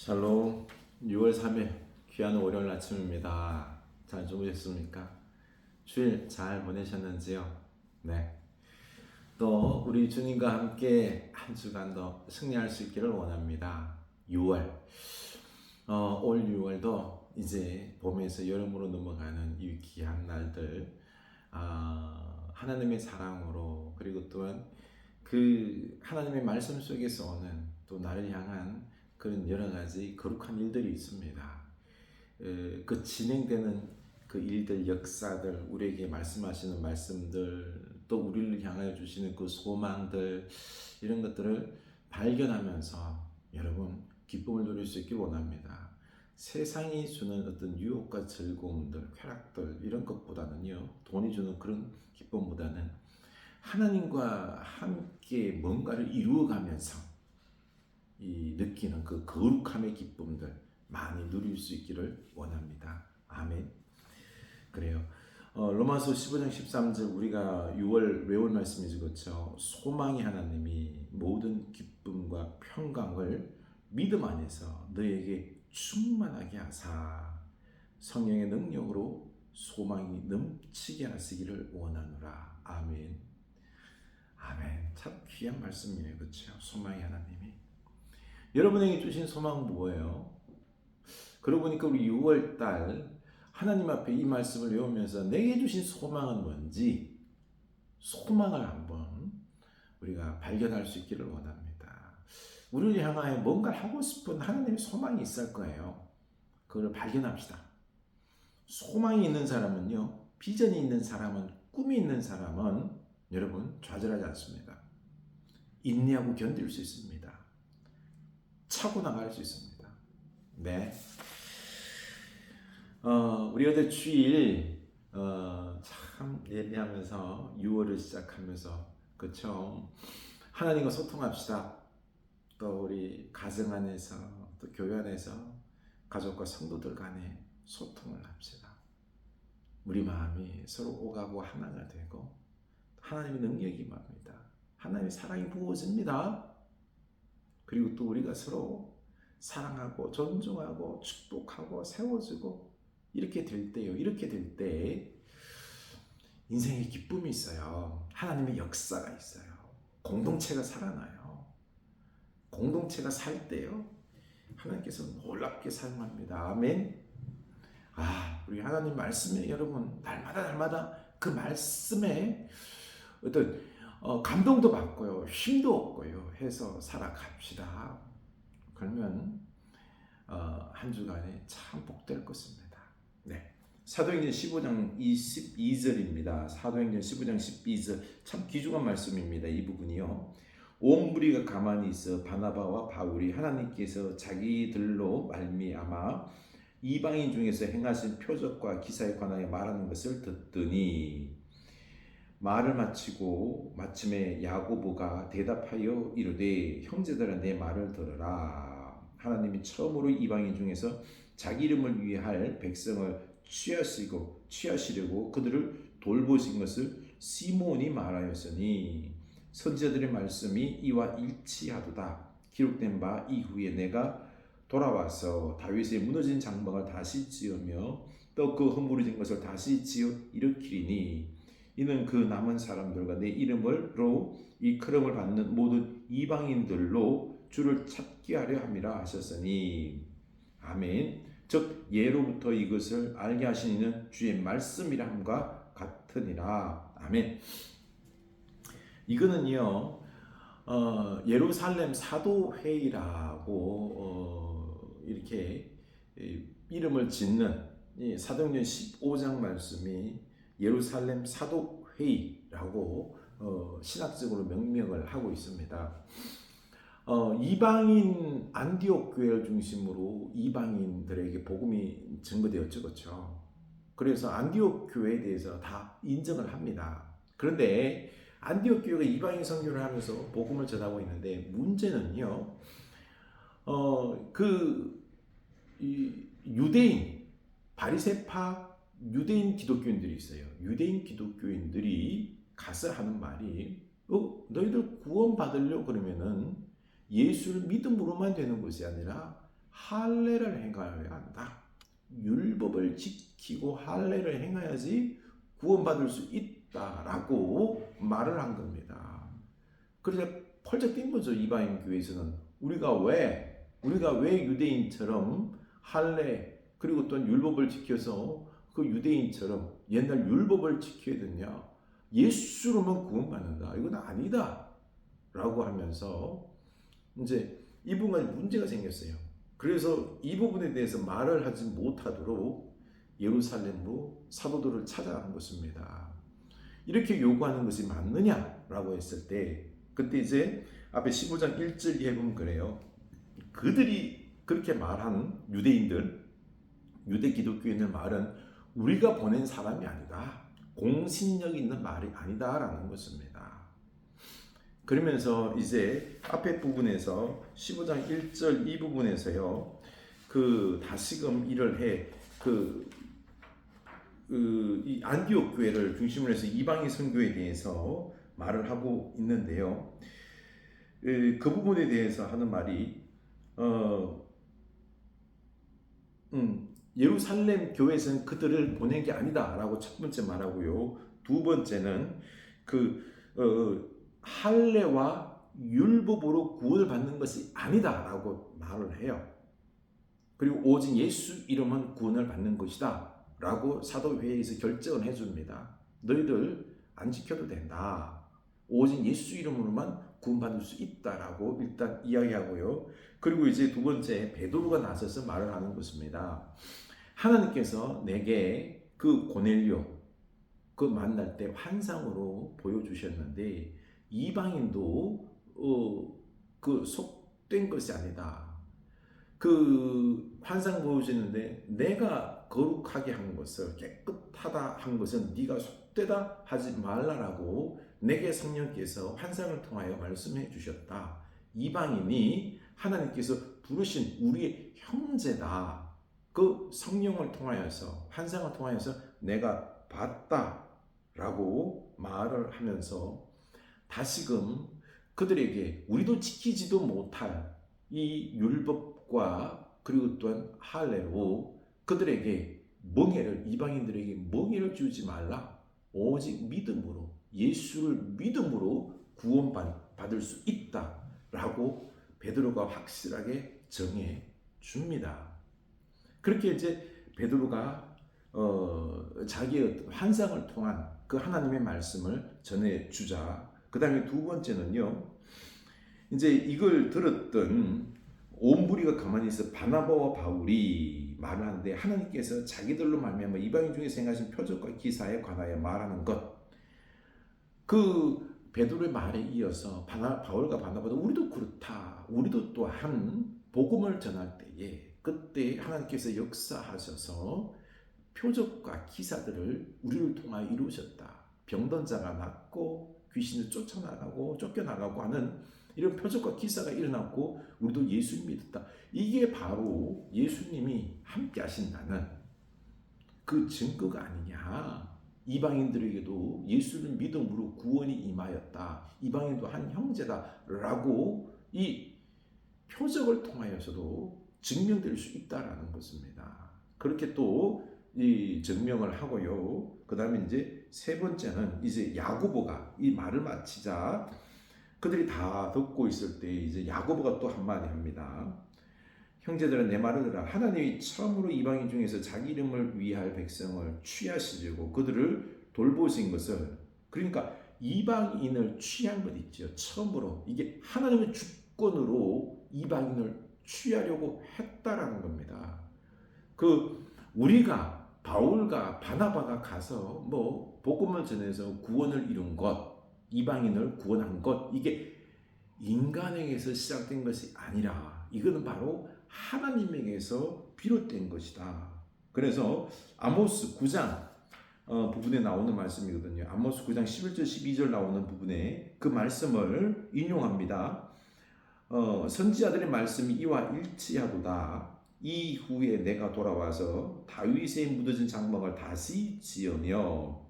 샬롬. 6월 3일 귀한 월요일 아침입니다. 잘 주무셨습니까? 주일 잘 보내셨는지요? 네. 또 우리 주님과 함께 한 주간 더 승리할 수 있기를 원합니다. 6월. 올 6월도 이제 봄에서 여름으로 넘어가는 이 귀한 날들, 하나님의 사랑으로, 그리고 또한 그 하나님의 말씀 속에서 오는 또 나를 향한 그런 여러 가지 거룩한 일들이 있습니다. 그 진행되는 그 일들, 역사들, 우리에게 말씀하시는 말씀들, 또 우리를 향하여 주시는 그 소망들, 이런 것들을 발견하면서 여러분 기쁨을 누릴 수 있길 원합니다. 세상이 주는 어떤 유혹과 즐거움들, 쾌락들 이런 것보다는요, 돈이 주는 그런 기쁨보다는 하나님과 함께 뭔가를 이루어가면서 이 느끼는 그 거룩함의 기쁨들 많이 누릴 수 있기를 원합니다. 아멘. 그래요. 로마서 15장 13절 우리가 6월 외울 말씀이죠. 그렇죠? 소망의 하나님이 모든 기쁨과 평강을 믿음 안에서 너에게 충만하게 하사 성령의 능력으로 소망이 넘치게 하시기를 원하노라. 아멘. 아멘. 참 귀한 말씀이에요. 그렇죠? 소망의 하나님이 여러분에게 주신 소망은 뭐예요? 그러고 보니까 우리 6월달 하나님 앞에 이 말씀을 외우면서 내게 주신 소망은 뭔지 소망을 한번 우리가 발견할 수 있기를 원합니다. 우리를 향하여 뭔가를 하고 싶은 하나님의 소망이 있을 거예요. 그걸 발견합시다. 소망이 있는 사람은요, 비전이 있는 사람은, 꿈이 있는 사람은 여러분 좌절하지 않습니다. 인내하고 견딜 수 있습니다. 차고 나갈 수 있습니다. 네. 우리 어제 주일 참 예배하면서 6월을 시작하면서 그렇죠. 하나님과 소통합시다. 또 우리 가정 안에서 또 교회 안에서 가족과 성도들 간에 소통을 합시다. 우리 마음이 서로 오가고 하나가 되고 하나님의 능력이 임합니다. 하나님의 사랑이 부어집니다. 그리고 또 우리가 서로 사랑하고 존중하고 축복하고 세워주고 이렇게 될 때요. 이렇게 될 때 인생에 기쁨이 있어요. 하나님의 역사가 있어요. 공동체가 살아나요. 공동체가 살 때요. 하나님께서 놀랍게 사용합니다. 아멘. 우리 하나님 말씀에 여러분 날마다 그 말씀에 어떤 감동도 받고요. 힘도 얻고요. 해서 살아갑시다. 그러면 한 주간에 참 복될 것입니다. 네. 사도행전 15장 22절입니다. 사도행전 15장 12절 참 귀중한 말씀입니다. 이 부분이요. 온 무리가 가만히 있어 바나바와 바울이 하나님께서 자기들로 말미암아 이방인 중에서 행하신 표적과 기사에 관하여 말하는 것을 듣더니 말을 마치고 마침에 야고보가 대답하여 이르되 형제들아 내 말을 들으라. 하나님이 처음으로 이방인 중에서 자기 이름을 위해 할 백성을 취하시려고 그들을 돌보신 것을 시몬이 말하였으니 선지자들의 말씀이 이와 일치하도다. 기록된 바 이후에 내가 돌아와서 다윗의 무너진 장막을 다시 지으며 또 그 허물어진 것을 다시 지어 일으키리니 이는 그 남은 사람들과 내 이름으로 이끌음을 받는 모든 이방인들로 주를 찾게 하려 함이라 하셨으니 아멘. 즉 예로부터 이것을 알게 하신 이는 주의 말씀이라 함과 같으니라. 아멘. 이거는요 예루살렘 사도회의라고 이렇게 이름을 짓는 사도행전 15장 말씀이 예루살렘 사도회의라고 신학적으로 명명을 하고 있습니다. 이방인 안디옥 교회를 중심으로 이방인들에게 복음이 전거되었죠. 그렇죠? 그래서 안디옥 교회에 대해서 다 인정을 합니다. 그런데 안디옥 교회가 이방인 선교를 하면서 복음을 전하고 있는데 문제는요. 유대인 바리새파 유대인 기독교인들이 있어요. 유대인 기독교인들이 가서 하는 말이 너희들 구원 받으려고 그러면은 예수를 믿음으로만 되는 것이 아니라 할례를 행하여야 한다. 율법을 지키고 할례를 행해야지 구원받을 수 있다라고 말을 한 겁니다. 그래서 펄쩍 뛴 거죠. 이방인 교회에서는 우리가 왜 유대인처럼 할례 그리고 또 율법을 지켜서 그 유대인처럼 옛날 율법을 지켜야 되냐? 예수로만 구원받는다. 이건 아니다. 라고 하면서 이제 이 부분에 문제가 생겼어요. 그래서 이 부분에 대해서 말을 하지 못하도록 예루살렘으로 사도들을 찾아간 것입니다. 이렇게 요구하는 것이 맞느냐라고 했을 때 그때 이제 앞에 15장 1절 이해 보면 그래요. 그들이 그렇게 말한 유대인들, 유대 기독교인의 말은 우리가 보낸 사람이 아니다. 공신력 있는 말이 아니다라는 것입니다. 그러면서 이제 앞에 부분에서 15장 1절 이 부분에서요. 다시금 일을 해 이 안디옥 교회를 중심으로 해서 이방인 선교에 대해서 말을 하고 있는데요. 그 부분에 대해서 하는 말이 예루살렘 교회에서는 그들을 보낸 게 아니다라고 첫 번째 말하고요. 두 번째는 할례와 율법으로 구원을 받는 것이 아니다라고 말을 해요. 그리고 오직 예수 이름은 구원을 받는 것이다 라고 사도회의에서 결정을 해줍니다. 너희들 안 지켜도 된다. 오직 예수 이름으로만 구원받을 수 있다라고 일단 이야기하고요. 그리고 이제 두 번째 베드로가 나서서 말을 하는 것입니다. 하나님께서 내게 그 고넬료 만날 때 환상으로 보여주셨는데 이방인도 속된 것이 아니다. 환상 보여주는데 내가 거룩하게 한 것을 깨끗하다 한 것은 네가 속되다 하지 말라라고 내게 성령께서 환상을 통하여 말씀해 주셨다. 이방인이 하나님께서 부르신 우리의 형제다. 그 성령을 통하여서 환상을 통하여서 내가 봤다라고 말을 하면서 다시금 그들에게 우리도 지키지도 못할 이 율법과 그리고 또한 할례로 그들에게 이방인들에게 멍해를 주지 말라. 오직 믿음으로 예수를 믿음으로 구원받을 수 있다라고 베드로가 확실하게 정해 줍니다. 그렇게 이제 베드로가 자기의 환상을 통한 그 하나님의 말씀을 전해 주자. 그 다음에 두 번째는요. 이제 이걸 들었던 온 무리가 가만히 있어 바나바와 바울이 말을 하는데 하나님께서 자기들로 말미암아 이방인 중에 행하신 표적과 기사에 관하여 말하는 것. 베드로의 말에 이어서 바울과 바나바도 우리도 그렇다. 우리도 또한 복음을 전할 때에 그때 하나님께서 역사하셔서 표적과 기사들을 우리를 통하여 이루셨다. 병든 자가 낫고 귀신을 쫓아나가고 쫓겨나가고 하는 이런 표적과 기사가 일어났고 우리도 예수를 믿었다. 이게 바로 예수님이 함께 하신다는 그 증거가 아니냐. 이방인들에게도 예수를 믿음으로 구원이 임하였다. 이방인도 한 형제다라고 이 표적을 통하여서도 증명될 수 있다라는 것입니다. 그렇게 또 이 증명을 하고요. 그 다음에 이제 세 번째는 이제 야고보가 이 말을 마치자 그들이 다 듣고 있을 때 이제 야고보가 또 한마디 합니다. 형제들은 내 말을 들으라. 하나님이 처음으로 이방인 중에서 자기 이름을 위할 백성을 취하시려고 그들을 돌보신 것을 그러니까 이방인을 취한 것 있죠. 처음으로 이게 하나님의 주권으로 이방인을 취하려고 했다라는 겁니다. 우리가 바울과 바나바가 가서 복음을 전해서 구원을 이룬 것, 이방인을 구원한 것 이게 인간에게서 시작된 것이 아니라 이거는 바로 하나님에게서 비롯된 것이다. 그래서 아모스 9장 부분에 나오는 말씀이거든요. 아모스 9장 11절 12절 나오는 부분에 그 말씀을 인용합니다. 선지자들의 말씀이 이와 일치하도다. 이후에 내가 돌아와서 다윗의 무너진 장막을 다시 지으며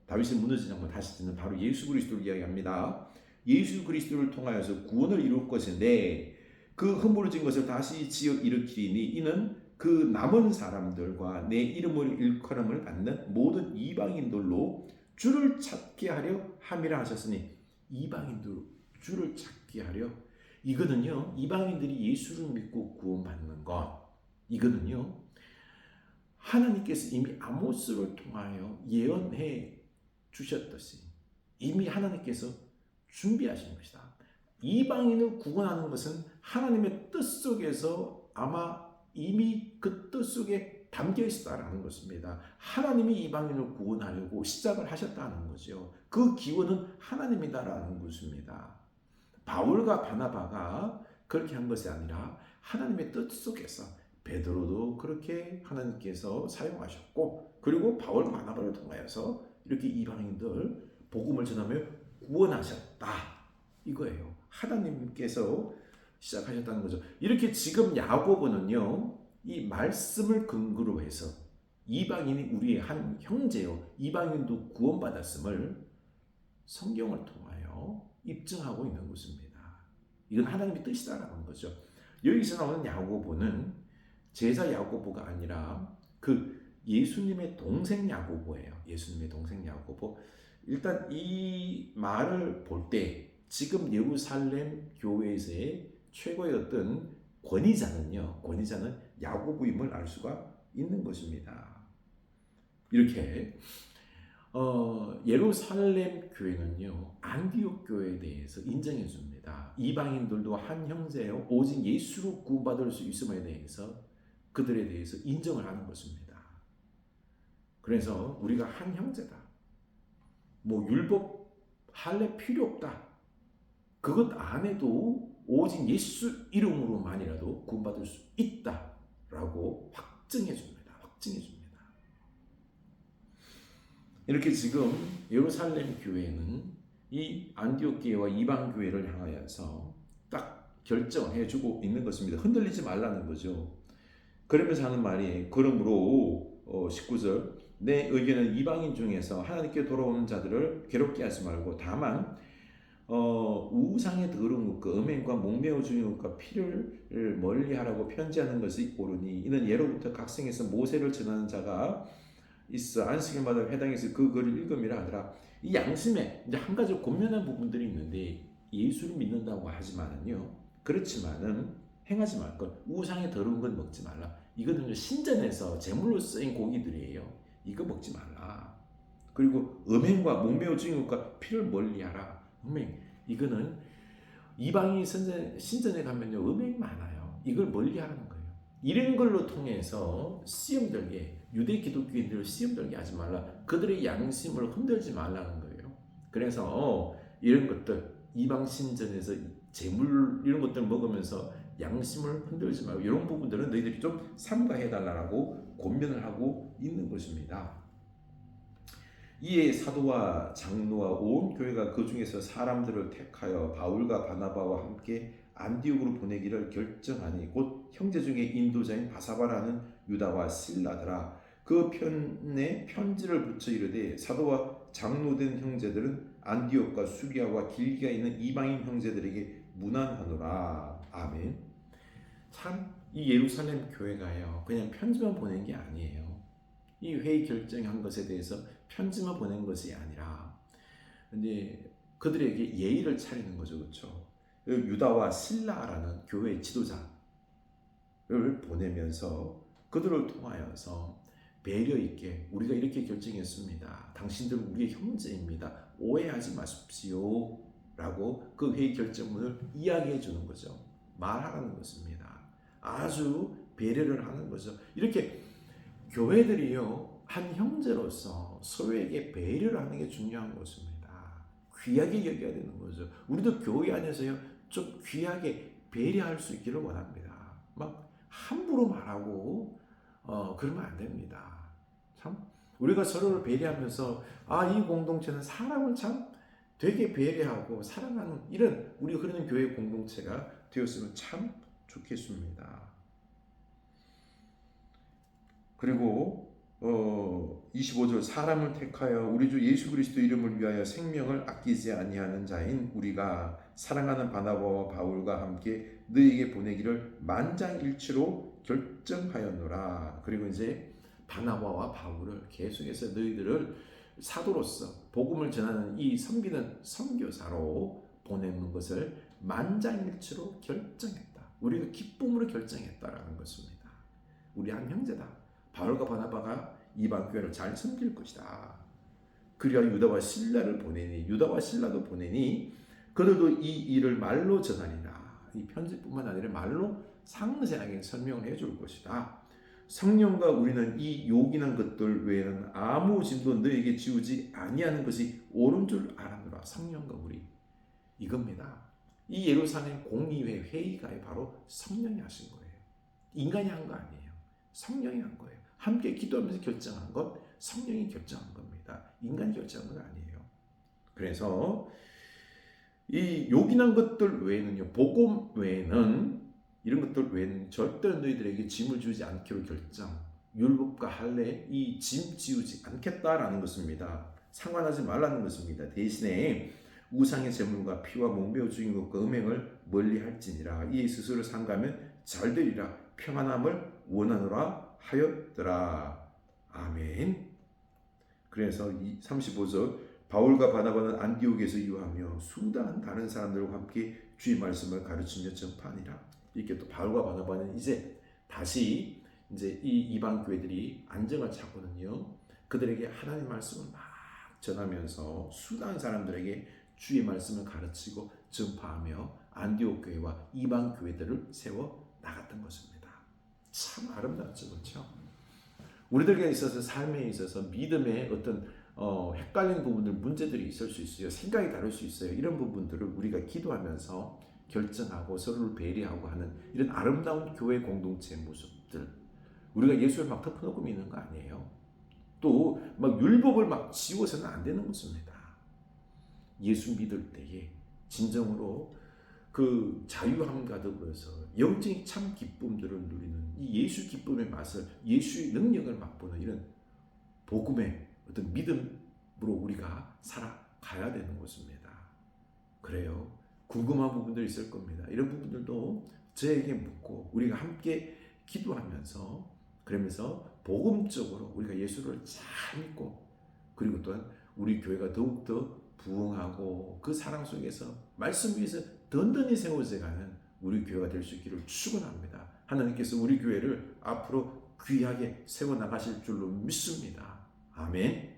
다윗의 무너진 장막을 다시 짓는 바로 예수 그리스도를 이야기합니다. 예수 그리스도를 통하여서 구원을 이룰 것인데 그 허물어진 것을 다시 지어 일으키리니 이는 그 남은 사람들과 내 이름을 일컬음을 받는 모든 이방인들로 주를 찾게 하려 함이라 하셨으니, 이방인들 주를 찾게 하려, 이거는요 이방인들이 예수를 믿고 구원받는 것, 이거는요 하나님께서 이미 아모스를 통하여 예언해 주셨듯이 이미 하나님께서 준비하신 것이다. 이방인을 구원하는 것은 하나님의 뜻 속에서 아마 이미 그 뜻 속에 담겨 있었다라는 것입니다. 하나님이 이방인을 구원하려고 시작을 하셨다는 거죠. 그 기원은 하나님이다라는 것입니다. 바울과 바나바가 그렇게 한 것이 아니라 하나님의 뜻 속에서, 베드로도 그렇게 하나님께서 사용하셨고, 그리고 바울 바나바를 통하여서 이렇게 이방인들 복음을 전하며 구원하셨다, 이거예요. 하나님께서 시작하셨다는 거죠. 이렇게 지금 야고보는요 이 말씀을 근거로 해서 이방인이 우리의 한 형제요, 이방인도 구원받았음을 성경을 통하여 입증하고 있는 것입니다. 이건 하나님의 뜻이다라는 거죠. 여기서 나오는 야고보는 제자 야고보가 아니라 그 예수님의 동생 야고보예요. 예수님의 동생 야고보. 일단 이 말을 볼 때 지금 예루살렘 교회에서의 최고의 어떤 권위자는 야고보임을 알 수가 있는 것입니다. 이렇게 예루살렘 교회는요 안디옥 교회에 대해서 인정해 줍니다. 이방인들도 한 형제요, 오직 예수로 구원받을 수 있음에 대해서 그들에 대해서 인정을 하는 것입니다. 그래서 우리가 한 형제다, 뭐 율법 할례 필요 없다, 그것 안 해도 오직 예수 이름으로만이라도 구원받을 수 있다라고 확증해 줍니다. 이렇게 지금 예루살렘 교회는 이 안디옥 교회와 이방 교회를 향하여서 딱 결정해 주고 있는 것입니다. 흔들리지 말라는 거죠. 그러면서 하는 말이, 그러므로 19절, 내 의견은 이방인 중에서 하나님께 돌아오는 자들을 괴롭게 하지 말고 다만 우상의 더러운 것과 음행과 목매어 주는 것과 피를 멀리하라고 편지하는 것이 옳으니, 이는 예로부터 각성에서 모세를 전하는 자가 있어 안식일마다 회당에서 그 글을 읽음이라 하더라. 이 양심에 이제 한 가지 권면한 부분들이 있는데, 예수를 믿는다고 하지만은요, 그렇지만은 행하지 말 것, 우상의 더러운 건 먹지 말라. 이거는 신전에서 제물로 쓰인 고기들이에요. 이거 먹지 말라. 그리고 음행과 목매어 주는 것과 피를 멀리하라. 음행, 이거는 이방인 신전에 가면요 음행 많아요. 이걸 멀리하라는 거예요. 이런 걸로 통해서 시험들게, 유대 기독교인들을 시험들게 하지 말라. 그들의 양심을 흔들지 말라는 거예요. 그래서 이런 것들, 이방 신전에서 재물 이런 것들 먹으면서 양심을 흔들지 말고 이런 부분들은 너희들이 좀 삼가해달라고 권면을 하고 있는 것입니다. 이에 사도와 장로와 온 교회가 그 중에서 사람들을 택하여 바울과 바나바와 함께 안디옥으로 보내기를 결정하니, 곧 형제 중에 인도자인 바사바라는 유다와 실라더라. 그 편에 편지를 붙여 이르되, 사도와 장로된 형제들은 안디옥과 수리아와 길기가 있는 이방인 형제들에게 문안하노라. 아멘. 참 이 예루살렘 교회가요 그냥 편지만 보낸 게 아니에요. 이 회의 결정한 것에 대해서 편지만 보낸 것이 아니라 이제 그들에게 예의를 차리는 거죠. 그렇죠? 유다와 실라라는 교회 지도자를 보내면서 그들을 통하여서 배려 있게, 우리가 이렇게 결정했습니다. 당신들은 우리의 형제입니다. 오해하지 마십시오. 라고 그 회의 결정문을 이야기해 주는 거죠. 말하라는 것입니다. 아주 배려를 하는 거죠. 이렇게 교회들이요 한 형제로서 서로에게 배려를 하는 게 중요한 것입니다. 귀하게 여겨야 되는 거죠. 우리도 교회 안에서요 좀 귀하게 배려할 수 있기를 원합니다. 막 함부로 말하고 그러면 안 됩니다. 참 우리가 서로를 배려하면서 이 공동체는 사람을 참 되게 배려하고 사랑하는 이런 우리가 그러는 교회 공동체가 되었으면 참 좋겠습니다. 그리고 25절 사람을 택하여 우리 주 예수 그리스도 이름을 위하여 생명을 아끼지 아니하는 자인 우리가 사랑하는 바나바와 바울과 함께 너희에게 보내기를 만장일치로 결정하였노라. 그리고 이제 바나바와 바울을 계속해서 너희들을 사도로서 복음을 전하는 이 섬기는 선교사로 보내는 것을 만장일치로 결정했다. 우리가 기쁨으로 결정했다라는 것입니다. 우리 한 형제다. 바울과 바나바가 이방 교회를 잘 섬길 것이다. 그리하 유다와 실라를 보내니 유다와 실라도 보내니 그들도 이 일을 말로 전하리라. 이 편지뿐만 아니라 말로 상세하게 설명을 해줄 것이다. 성령과 우리는 이 요긴한 것들 외에는 아무 짐도 너에게 지우지 아니하는 것이 옳은 줄 알아노라. 성령과 우리 이겁니다. 이 예루살렘 공의회 회의가 바로 성령이 하신 거예요. 인간이 한 거 아니에요. 성령이 한 거예요. 함께 기도하면서 결정한 것 성령이 결정한 겁니다. 인간이 결정한 건 아니에요. 그래서 이 요긴한 것들 외에는요, 복음 외에는 이런 것들 외에는 절대로 너희들에게 짐을 주지 않기로 결정. 율법과 할례 이 짐 지우지 않겠다라는 것입니다. 상관하지 말라는 것입니다. 대신에 우상의 제물과 피와 몽매어 죽인 것과 음행을 멀리할지니라. 이에 스스로 상가면 잘되리라. 평안함을 원하노라 하였더라. 아멘. 그래서 35절 바울과 바나바는 안디옥에서 유하며 수다한 다른 사람들과 함께 주의 말씀을 가르치며 전파하니라. 이렇게 또 바울과 바나바는 이제 다시 이제 이 이방 교회들이 안정을 찾거든요. 그들에게 하나님 말씀을 막 전하면서 수다한 사람들에게 주의 말씀을 가르치고 전파하며 안디옥 교회와 이방 교회들을 세워 나갔던 것입니다. 참 아름답죠, 그렇죠? 우리들에게 있어서 삶에 있어서 믿음의 어떤 헷갈리는 부분들, 문제들이 있을 수 있어요. 생각이 다를 수 있어요. 이런 부분들을 우리가 기도하면서 결정하고 서로를 배려하고 하는 이런 아름다운 교회 공동체의 모습들. 우리가 예수를 막 덮어놓고 믿는 거 아니에요. 또 막 율법을 막 지워서는 안 되는 것입니다. 예수 믿을 때에 진정으로 그 자유함과 더불어서 영적인 참 기쁨들을 누리는 이 예수 기쁨의 맛을, 예수의 능력을 맛보는 이런 복음의 어떤 믿음으로 우리가 살아가야 되는 것입니다. 그래요. 궁금한 부분들이 있을 겁니다. 이런 부분들도 저에게 묻고 우리가 함께 기도하면서 그러면서 복음적으로 우리가 예수를 잘 믿고 그리고 또한 우리 교회가 더욱더 부흥하고 그 사랑 속에서 말씀 위에서 든든히 세워져 가는 우리 교회가 될 수 있기를 축원합니다. 하나님께서 우리 교회를 앞으로 귀하게 세워나가실 줄로 믿습니다. 아멘.